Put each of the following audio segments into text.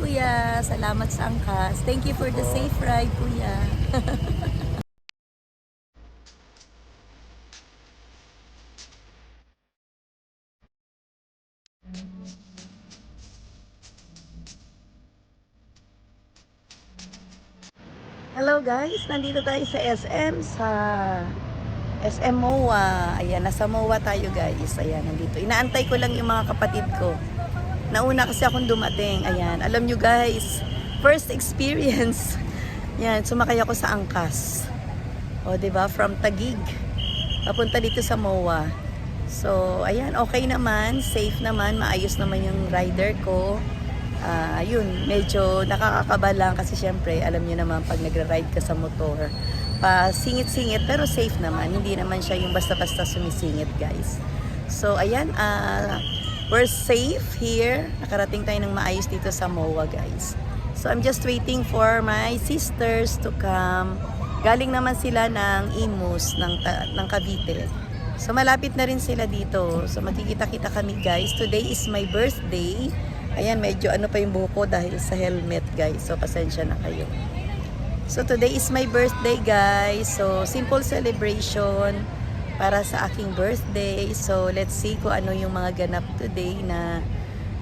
kuya. Salamat sa angkas. Thank you for the safe ride, kuya. Hello guys, nandito tayo sa SM, sa SM MOA. Ayan, nasa MOA tayo guys. Ayan, nandito. Inaantay ko lang yung mga kapatid ko. Nauna kasi akong dumating. Ayan, alam nyo guys, first experience. Yan, sumakay ako sa angkas. O, diba? From Taguig. Papunta dito sa MOA. So, ayan, okay naman. Safe naman. Maayos naman yung rider ko. Yun, medyo nakakakaba lang kasi syempre, alam niyo naman pag nagra-ride ka sa motor, pa singit-singit pero safe naman. Hindi naman siya yung basta-basta sumisingit, guys. So, ayan, we're safe here. Nakarating tayo ng maayos dito sa MOA, guys. So, I'm just waiting for my sisters to come. Galing naman sila ng Imus, ng Cavite. So, malapit na rin sila dito. So, magkikita-kita kami, guys. Today is my birthday. Ayan, medyo ano pa yung buhok ko dahil sa helmet, guys. So, pasensya na kayo. So, today is my birthday, guys. So, simple celebration para sa aking birthday. So, let's see kung ano yung mga ganap today na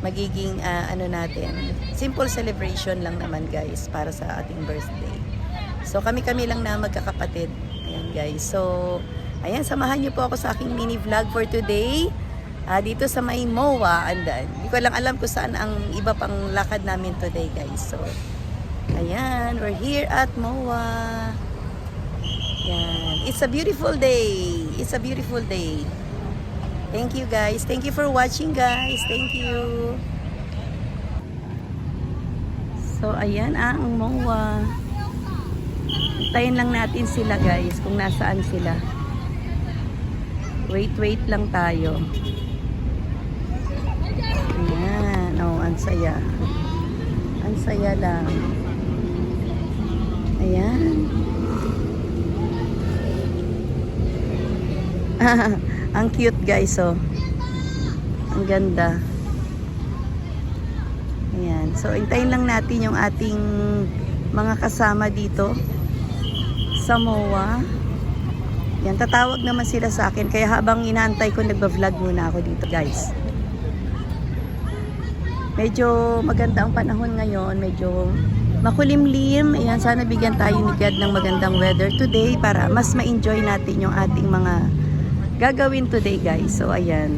magiging ano natin. Simple celebration lang naman, guys, para sa ating birthday. So, kami-kami lang na magkakapatid. Ayan, guys. So, ayan, samahan niyo po ako sa aking mini vlog for today. Dito sa may MOA, andan. Hindi ko lang alam kung saan ang iba pang lakad namin today, guys. So, ayan, we're here at MOA. Ayan. It's a beautiful day. It's a beautiful day. Thank you, guys. Thank you for watching, guys. Thank you. So, ayan ang MOA. Hintayin lang natin sila, guys, kung nasaan sila. Wait lang tayo. Ayan, oh, ang saya. Ang saya lang. Ayan. Ang cute, guys, oh. Ang ganda. Ayan. So, hintayin lang natin yung ating mga kasama dito sa MOA. Yan, tatawag naman sila sa akin. Kaya habang inaantay ko, nagba-vlog muna ako dito, guys. Medyo maganda ang panahon ngayon. Medyo makulimlim. Ayan, sana bigyan tayo ni God ng magandang weather today para mas ma-enjoy natin yung ating mga gagawin today, guys. So, ayan.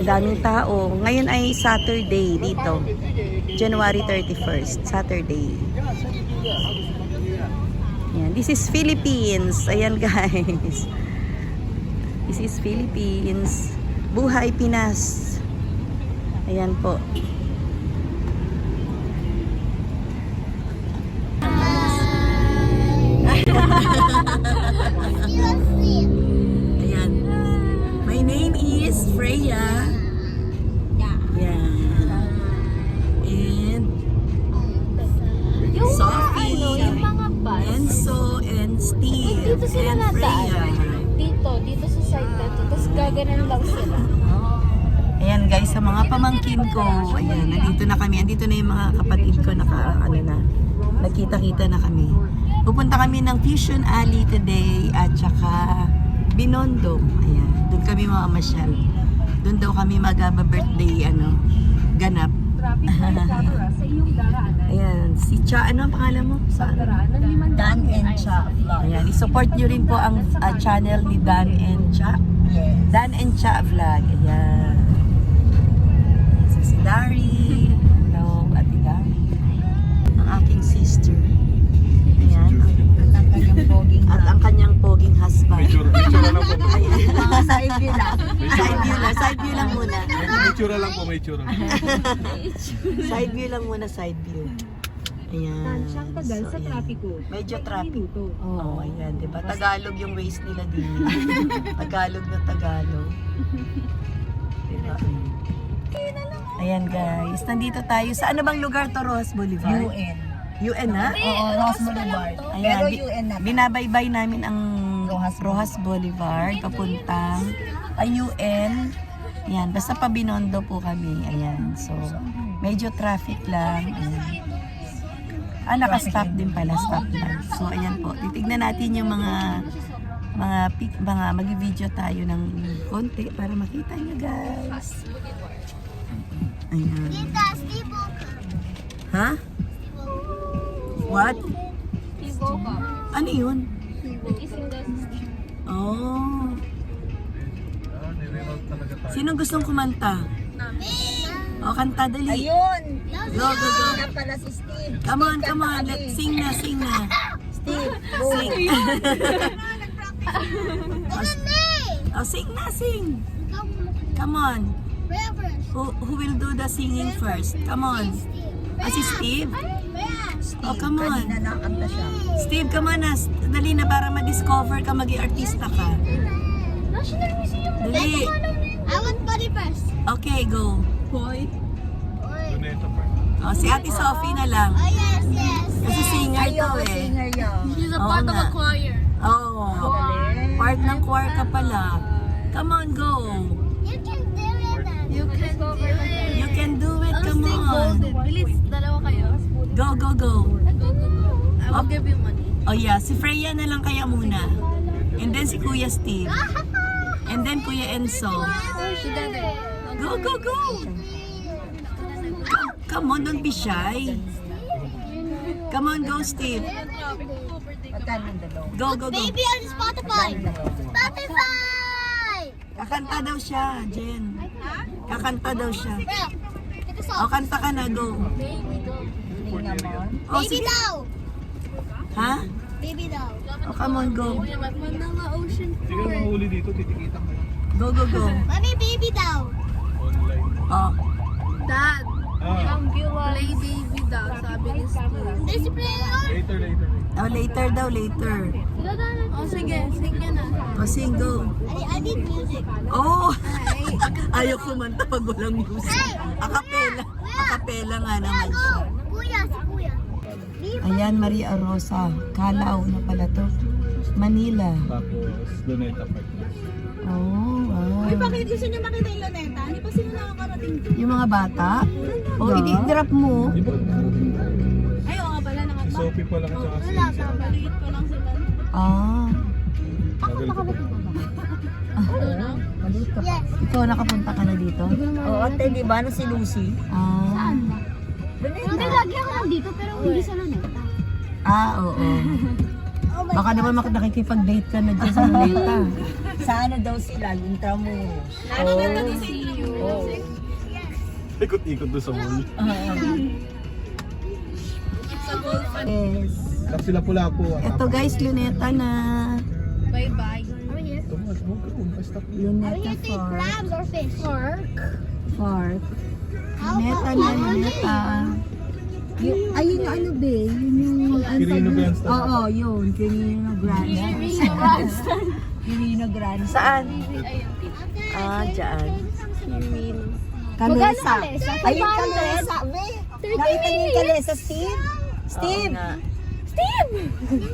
Daming tao. Ngayon ay Saturday dito. January 31st. Saturday. Ayan. This is Philippines. Ayan, guys. This is Philippines. Buhay Pinas. Ayan po. Ayan. My name is Freya. Yeah. And Sophie, Enzo, and Steve, Dito sila and Freya. Dito sa side na to. Tapos gaganan lang sila. Ayan, guys, sa mga pamangkin ko, ayan, nandito na kami. Andito na yung mga kapatid ko, nagkita-kita na kami. Pupunta kami ng Fusion Alley today at saka Binondo. Ayan, doon kami mamamasyal. Doon daw kami mag-birthday, ganap. Sa iyong daraanan. Ayan, si Cha, ano ang pangalan mo? Dan and Cha vlog. Ayan, isupport nyo rin po ang channel ni Dan and Cha. Yes. Dan and Cha vlog. Ayan. Si Dari. Hello, Ate Dari. Ang aking sister. Ayan. At ang kanyang poging husband. May tsura lang po. Mga side view lang. Side view lang muna. May tsura lang po, may tsura. Side view lang muna, side view. Ayan. Siyang tagal sa ayan. trapiko. Medyo traffic. Oo, ayan, diba? Tagalog yung ways nila din. Tagalog na Tagalog. Diba? Ayan, guys. Nandito tayo sa ano bang lugar to, Rojas Boulevard? UN. UN na? Oo, Rojas Boulevard. Ayan, Pero UN na. binabaybay namin ang Rojas Rojas Boulevard papuntang UN. Ayan, basta pa Binondo po kami. Ayan, so medyo traffic lang. Ayan. Naka-stop din pala, stop lang. So ayan po, titignan natin yung mga mag-video tayo ng konti para makita nyo guys. Ayan. Ha? What? Ano yun? Oh. Sino gustong kumanta? O, kanta dali. Ayun! Go, go, go. Yan pala si Steve. Come on, come on. Let's sing na, sing na. Steve, Sing. Oh, sing na, sing. Come on. Who will do the singing first? Come on. Si Steve? Oh, come on. kanina nakakanta siya. Steve, come on na. Dali na para ma-discover ka, maging artista ka. National Museum. Dali. I want body first. Okay, go. Luneta Park. Oh, si Ate Sophie na lang. Oh yes, yes. Kasi singer to Ayun, eh. singer yun. She's a Oo part of nga. a choir. Oh, part ng choir ka pala. Come on, go. You can do it. You can go over there. You can do it. Come Stay on. golden. Bilis, dalawa kayo. Go, go, go. Go, go, go. I will give you money. Oh yeah, si Freya na lang kaya muna. And then si Kuya Steve. And then Kuya Enzo. Oh, she did it. Go, go, go. Come on, don't be shy. Come on, go Steve. Pagkaan ng dalawa. Go, go, go. Baby on Spotify. Spotify. Kakanta daw siya, Jen. Kakanta daw siya. Bro, take a O, song. kanta ka na, go. Hindi naman. O, Baby sige. daw. Ha? Baby daw. O, come on, go. Mga ocean Hindi ka mahuli dito, titikita mo. Go, go, go. Mami, baby daw. Online. O, Dad, Ah, play baby daw, sabi ni Steve. There's a player. later. later daw, later. Oh, sige, sige na. O, sing, go. I need music. Oh! Ayaw kumanta pag walang music. Akapela. Akapela nga naman Go. siya. Kuya, si kuya. Ayan, Maria Rosa. Calao na pala to. Manila. Tapos, Luneta Park. Oh, wow. Bakit gusto niyo makita yung Luneta? Hindi pa sila nakakarating. Yung mga bata? O, i-drop mo. Di ba? Ay, oo nga pala, Si Sophie pa lang at saka si Wala Lisa. pa. nakaliit pa lang sila. Ah. Magaling pa ba? Maliit ka pa. Yes. Ikaw, nakapunta ka na dito? Oo, ate, di ba? Ano si Lucy? Ah. Hindi, lagi ako nandito pero hindi sa Luneta. Ah, oo. Baka naman nakikipag-date ka na dyan sa Luneta. Sa ano daw sila? Intramuros. Oh. Ikot-ikot doon sa mall. Yes. Tapos sila pula-po. Ito guys, Luneta na. Bye-bye. Tumas, huwag ka rin. Basta. Are we Luneta here to eat Park. crabs or fish? Park. Luneta na, Luneta. Ayun yung ano be, yun yung... Quirino Grandstand. Oo, yun. Quirino Grandstand. Quirino Grande. Saan? Ah, dyan. Kalesa. Kalesa? Ayun, kalesa. Nakita niyo yung kalesa, Steve? Steve!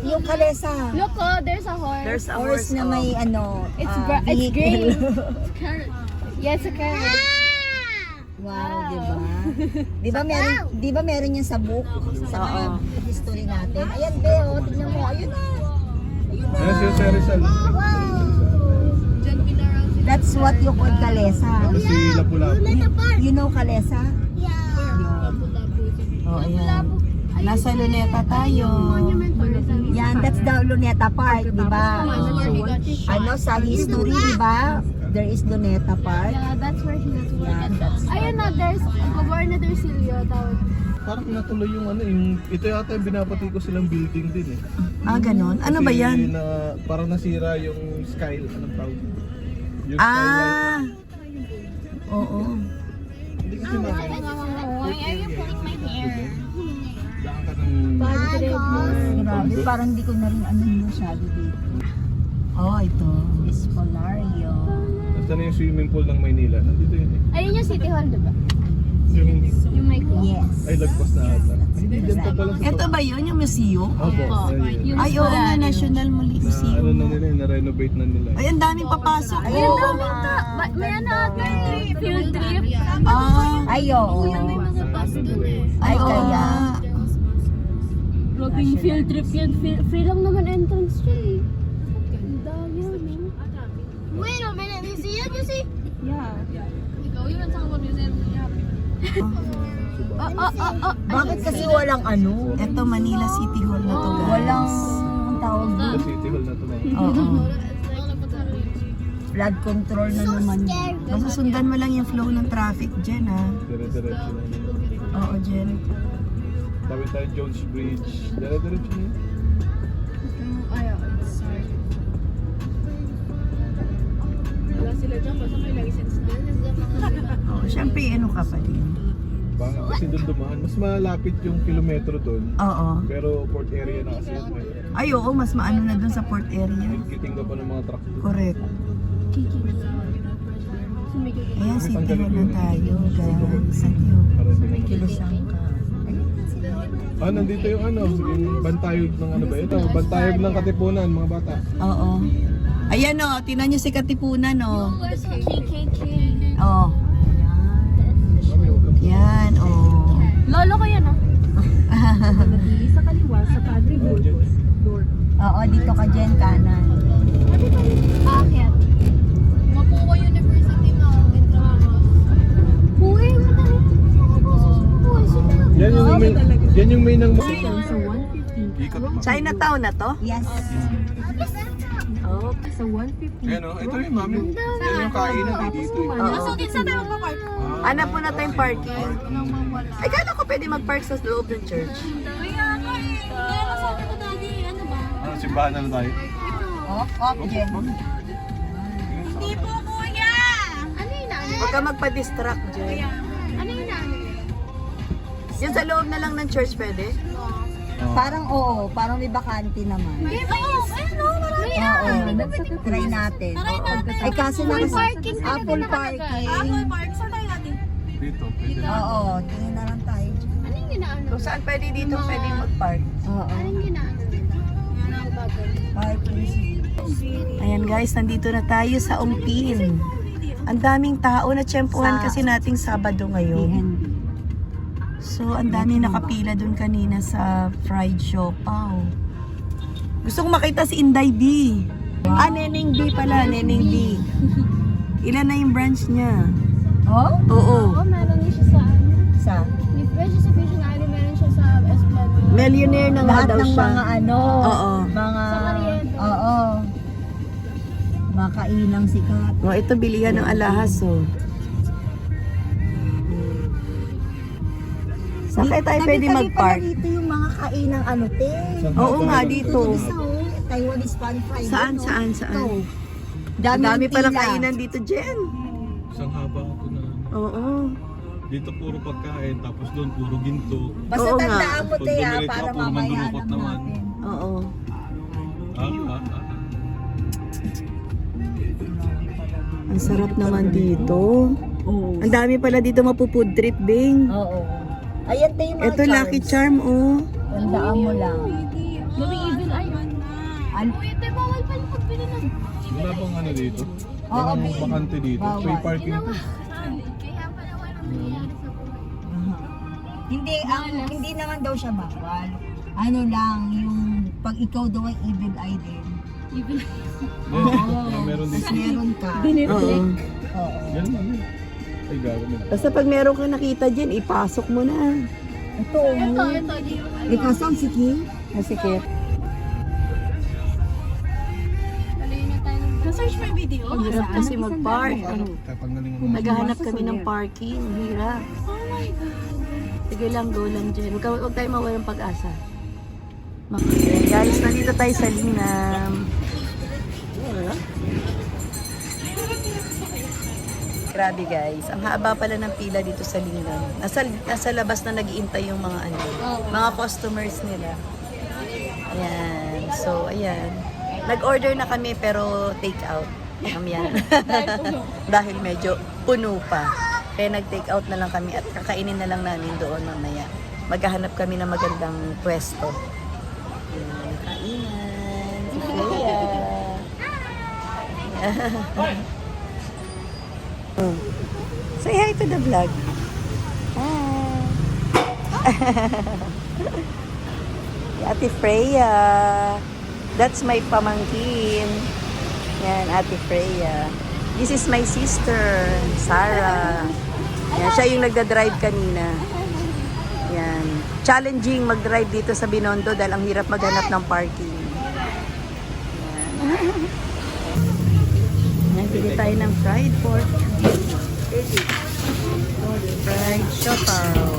Yung kalesa. Look, oh, there's a horse. There's a Horse na may ano, It's vehicle. green. Yes, a carrot. Wow, di ba? Di ba meron yan sa book? Sa mga history natin. Ayan, Beo, tignan mo. Ayun na. Ayan siya sa Rizal. Diyan pinaraw sila. That's what you call kalesa. Tapos si Lapu-Lapu. You know kalesa? Yeah. Oh, ayan. Nasa Luneta tayo. Yan, that's the Luneta Park, di ba? Ano, sa history, di ba? There is Luneta Park. Yeah, that's where he was Yan, working. that's Ayun na, there's Governor Silvio tawag. Parang natuloy yung ano, ito yata yung binapati ko silang building din eh. Ah, ganun. Ano ba Kasi yan? Parang nasira yung sky, anong tawag? Yung Ah! Oo. Hindi kasi Why are you pulling my hair? Daan ka ng... Grabe, parang di ko na rin ano masyado dito. Oh, ito. Espolario. Nasa na yung swimming pool ng Maynila. Nandito yun eh. Ayun yung City Hall, diba? Yung Yung may club. Yes. Ay, lagpas na ata. Ay, hindi dyan pa pala sa Ito ba yun, yung museum? Opo. Ayun. Ay, oo nga, National Na ano Museum. na nila, na-renovate na nila. Ay, ang daming papasok. Ayun, Oo. May ano ata, field trip. Ah, Ay, oo. May mga bus dun eh. Ay, oo kaya. nga. Vlogging field trip yan. Free lang naman entrance dyan eh. Ganda yun eh. Wait a minute, museum you see? Yeah. Ikaw yun ang sa museum niya. Bakit kasi walang ano? Ito, Manila City Hall na to, guys. Walang ang tawag Sa doon. City Hall na to. Oo. Flood control na naman. Basta sundan mo lang yung flow ng traffic dyan, ha? Dire-diretso na. Oo, dyan. Tawid tayo Jones Bridge. Dire-diretso na. Ayaw, sorry. Wala sila dyan, basta may license din. Oo, syempre, ano ka pa din. Baka kasi doon dumaan. Mas malapit yung kilometro doon. Oo. Pero port area na kasi yun. Ay, oo, mas maano na dun sa port area. Kiting ka pa ng mga truck doon. Correct. Ayan, City Hall na tayo, guys. Adiyo. Para hindi na Kilusang ka. Ah, nandito yung ano, yung bantayog ng ano ba ito? Bantayog ng Katipunan, mga bata. Oo. Ayan, o. Tinan nyo si Katipunan, o. KKK. Oh. Mami, huwag kang Yan, oh. Lolo ko yan ah. Sa kaliwa, sa Padre Burgos. Oo, dito ka dyan, kanan. Akyat. Mapua University na. Uy, madali. Uy, sino? yan yung main ng Sa 150. ikot mo. Chinatown na to? Yes. Oh. Sa 150. Ayan o, ito yung mami. Yan yung kainan ay dito. Oo. Sa tayo magpa-park. Hanap po na tayong parking. Ay, kala ko pwede mag-park sa loob ng church. Kaya nga eh. Kaya sabi ko daddy, ano ba? Ano, simbahan na tayo. Off, dyan. Hindi po kuya! Ano yung inaano? Huwag ka magpa-distract, Jen. Ano yung inaano? Yung sa loob na lang ng church pwede? Parang oo, parang may bakante naman. Ayun o, marami Oo, try natin. Ay kaso na kasi parking talaga Apple nakalagay. parking. Park, saan tayo natin? Dito, pwede na. Oo, tingin na lang tayo. Ano yung inaano? Kung saan pwede dito, pwede mag-park. Oo, Ano yung inaano? parking. Ayan guys, nandito na tayo sa Umpin. Ang daming tao na tiyempuhan kasi nating Sabado ngayon. So, ang dami nakapila dun kanina sa fried siopaw. Gusto kong makita si Inday B. Ah, Neneng B pala, Neneng B. Ilan na yung branch niya? Oh? Oo. Oo, meron din siya sa ano. Sa Meron siya sa Vision Island, meron siya sa Esplanade. Millionaire na nga lahat daw ng siya. mga ano, Oo. mga, Sa Marietta. oo, mga kainang sikat. Oh, ito bilihan ng alahas, oh. Saan kaya tayo pwede Tabi-tabi mag-park? pala dito yung mga kainang ano, te. Oo nga, dito. Isa, oh, Taiwanese pan fry. Saan, Ito. saan, saan? Ito. Dami palang pila. kainan dito, Jen. Isang haba ko na. Oo. Dito puro pagkain, tapos doon puro ginto. Basta Oo nga. tandaan mo, Pag te, dumiretso para ka, puro mamaya mandurukot alam naman. natin. Oo. Ang sarap naman dito. Oo. Ang dami pala dito mapufood trip, Bing. Oo. Ayan, te, yung mga Ito, Lucky Charm, oh. Tandaan mo lang. Gawing evil eye. An- Uy, ito bawal pa yung pagbili ng... Wala bang ano dito? Oo, Walang may- bakante dito. bawal. Free parking. Kaya pala walang nangyayari sa buhay. Hindi naman daw siya bawal. Ano lang, yung pag ikaw daw ay evil eye din. Evil Meron dito. Meron ka. Oo. Oo. Yan lang yun. Ay, gagawin na. Basta pag meron kang nakita dyan, ipasok mo na. Ito. Ito, di Eh, kaso ang sikip. Masikip. Palayin na tayo. Na-search mo yung video? Ang hirap kasi mag-park. Tatanggalin mo. Naghahanap kami ng parking. Ang hirap. Oh my God. Sige lang, go lang dyan. Huwag tayo mawalang pag-asa. Okay, guys, nandito tayo sa Linam. Grabe guys, ang haba pala ng pila dito sa Linam. Nasa labas na nag-iintay yung mga mga customers nila. Ayan. So, ayan. Nag-order na kami pero take out. Ayan. Dahil medyo puno pa. Kaya nag-take out na lang kami at kakainin na lang namin doon mamaya. Maghahanap kami ng magandang pwesto. Ayan, kainan. Si Freya. Oh. Say hi to the vlog. Hi. Ate Freya. That's my pamangkin. Yan, Ate Freya. This is my sister, Sarah. Yan, siya yung nagda-drive kanina. Yan. Challenging mag-drive dito sa Binondo dahil ang hirap maghanap ng parking. Yan. Yan, pili tayo ng fried pork. Fried siopaw.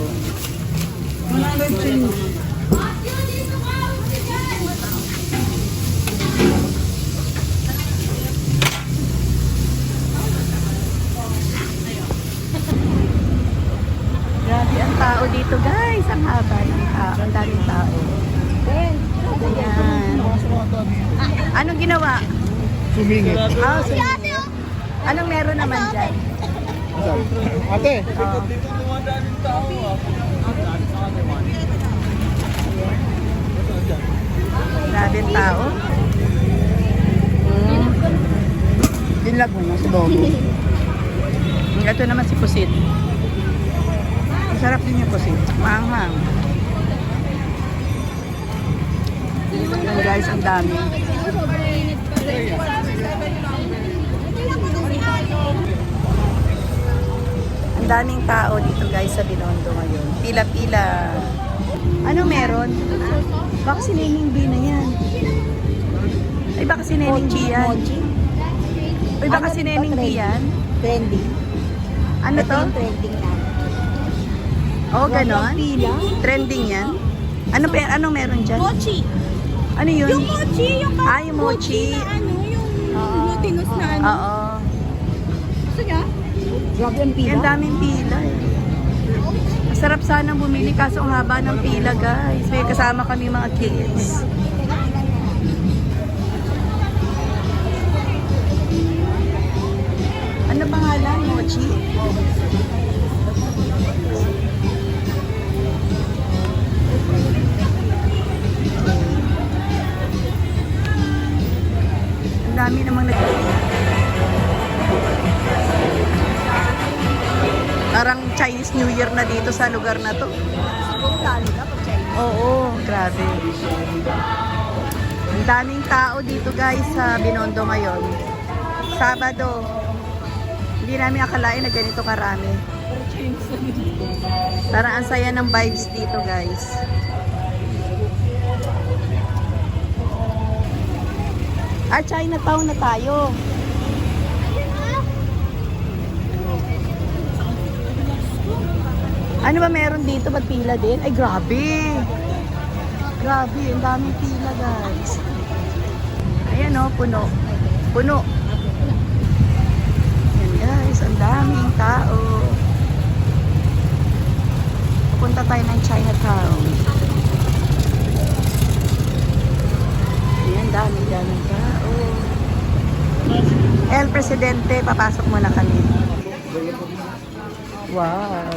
Grabe ang tao dito, guys. Ang haba ng tao. Ang daming tao. Ayan. Anong ginawa? Sumingit. Ah, sumingit. Anong meron naman dyan? Ate! Grabe ang tao. Dinlag mo na si Bobo. Ito naman si Pusit. Masarap din yung Pusit. Maanghang. Ayan guys, ang dami. Ang daming tao dito guys sa Binondo ngayon. Pila-pila. Ano meron? Baka si Neneng B na yan. Ay baka si Neneng B yan. Ay baka si Neneng B yan. Trending. Ano to? Trending na. Oh, ganon? Trending yan? Ano pa yan? Anong meron dyan? Mochi. Ano yun? Yung mochi, yung Yung mochi. na ano, yung glutinous na ano. Oo. Gusto niya? Grabe ang pila. Ang daming pila eh. Masarap sanang bumili kaso ang haba ng pila guys. May kasama kami mga kids. Ano pangalan? Mochi? Ang dami namang Parang Chinese New Year na dito sa lugar na to. Oo, grabe. Ang daming tao dito guys sa Binondo ngayon. Sabado. Hindi namin akalain na ganito karami. Parang ang saya ng vibes dito guys. Chinatown na tayo. Ano ba meron dito? Ba't pila din? Ay, grabe. Grabe, ang daming pila, guys. Ayan o, puno. Puno. Ayan, guys, ang daming tao. Pupunta tayo ng Chinatown. Ayan, daming tao. El Presidente, papasok muna kami. Wow.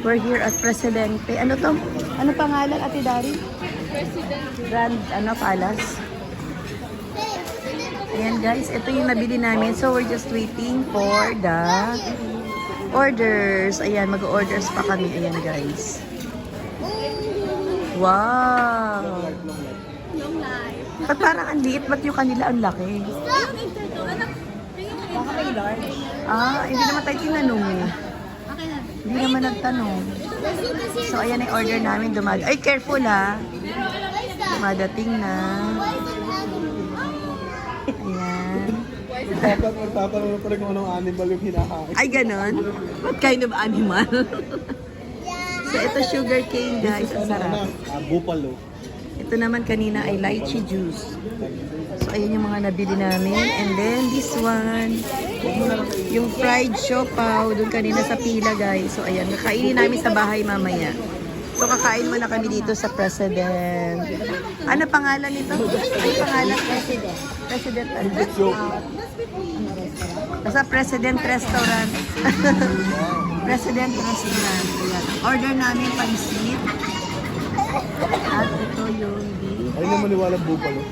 We're here at Presidente. Ano to? Ano pangalan, Ate Dari? Grand, Palace. Ayan guys, ito yung nabili namin. So we're just waiting for the orders. Ayan, mag-orders pa kami. Ayan guys. Wow! Ba't parang ang liit? Ba't yung kanila ang laki? Baka may large. Hindi naman tayo tinanong eh. Hindi naman nagtanong. So, ayan ang order namin. Ay, careful ha. Dumadating na. Ayan. Tatanong na pala kung anong animal yung hinakain. Ay, ganon? What kind of animal? So, ito sugar cane guys. Ang sarap. Buffalo. Ito naman kanina ay lychee juice. So, ayan yung mga nabili namin. And then, this one. Yung fried siopaw. Doon kanina sa pila, guys. So, ayan. Kakainin namin sa bahay mamaya. So, kakain muna kami dito sa President. Ano pangalan nito? Ano pangalan? President. President. Basta President Restaurant. President Restaurant. Ayan. Order namin pansit. At ito yung beef. Ayun yung maniwalang bupalo.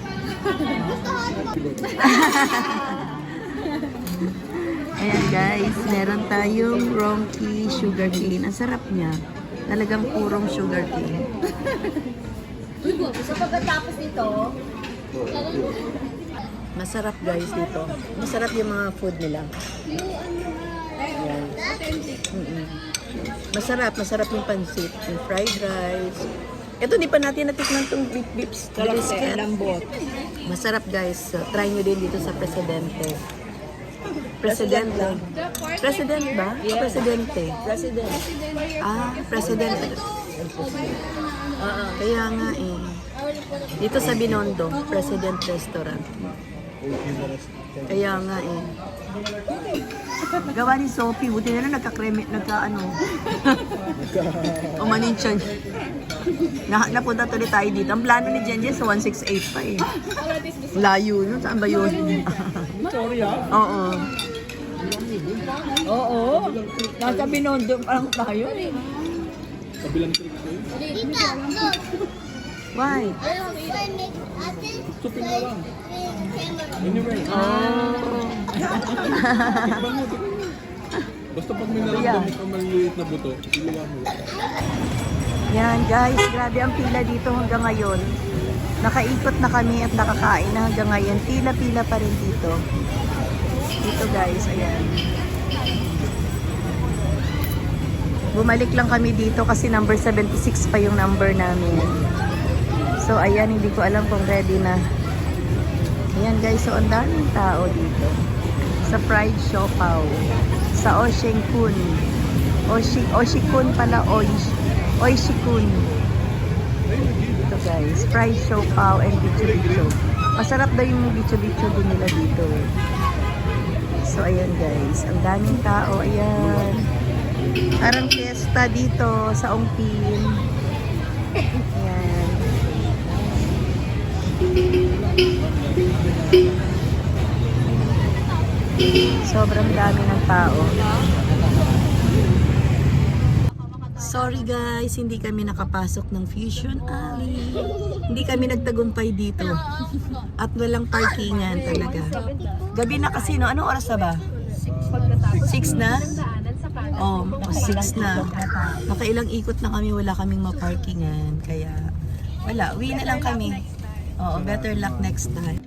Ayan guys, meron tayong Ronki sugarcane. Ang sarap niya. Talagang purong sugarcane. So pagkatapos nito, Masarap guys dito. Masarap yung mga food nila. Ayan. Masarap yung pansit, yung fried rice. Ito, di pa natin natikman itong beef brisket. Masarap guys. So, try nyo din dito sa Presidente. Presidente. President ba? O Presidente? President. Ah, Presidente. Kaya nga eh. Dito sa Binondo, President Restaurant. Kaya nga eh. Gawa ni Sophie, buti na lang nagka-ano. Umanin siya. Napunta tuloy tayo dito. Ang plano ni Jenjen sa 168 pa eh. Layo nun. Saan ba yun? Oo. Oo. Nasa Binondo pa lang tayo. Kabilang trip ko yun. Why? Supin mo lang. Anyway. Basta pag may naramdaman ka maliliit na buto, sigawa mo. Yan guys, grabe ang pila dito hanggang ngayon. Nakaikot na kami at nakakain na hanggang ngayon. Pila-pila pa rin dito. Dito guys, ayan. Bumalik lang kami dito kasi number 76 pa yung number namin. So ayan, hindi ko alam kung ready na. Ayan guys, so ang daming tao dito. Sa fried siopaw. Sa Oshikun. Oshikun pala, Oishikun. Ito guys, fried siopaw and bicho-bicho. Masarap daw yung bicho-bicho din nila dito. So ayan guys, ang daming tao. Ayan. Parang fiesta dito sa Ongpin. Ayan. Sobrang dami ng tao. Sorry guys, hindi kami nakapasok ng Fusion Alley. Hindi kami nagtagumpay dito. At walang parkingan talaga. Gabi na kasi, no? Anong oras na ba? 6 na? Oh, 6 na. Nakailang ikot na kami, wala kaming maparkingan. Kaya, wala. Uwi na lang kami. Oo, better luck next time.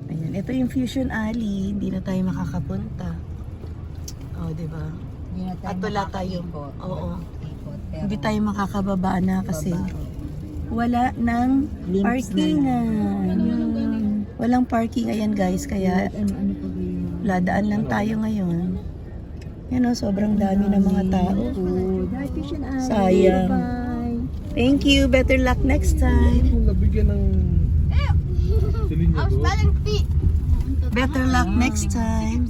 Ayan, ito yung Fusion Alley. Hindi na tayo makakapunta. Oh, diba? At wala tayo. Oo. Hindi tayo makakababa na kasi wala ng parkingan. Walang parking. Ayan guys, kaya ladaan lang tayo ngayon. Yan o, sobrang dami ng mga tao. Sayang. Thank you. Better luck next time. Kung nabigyan ng silinya doon. Better luck next time.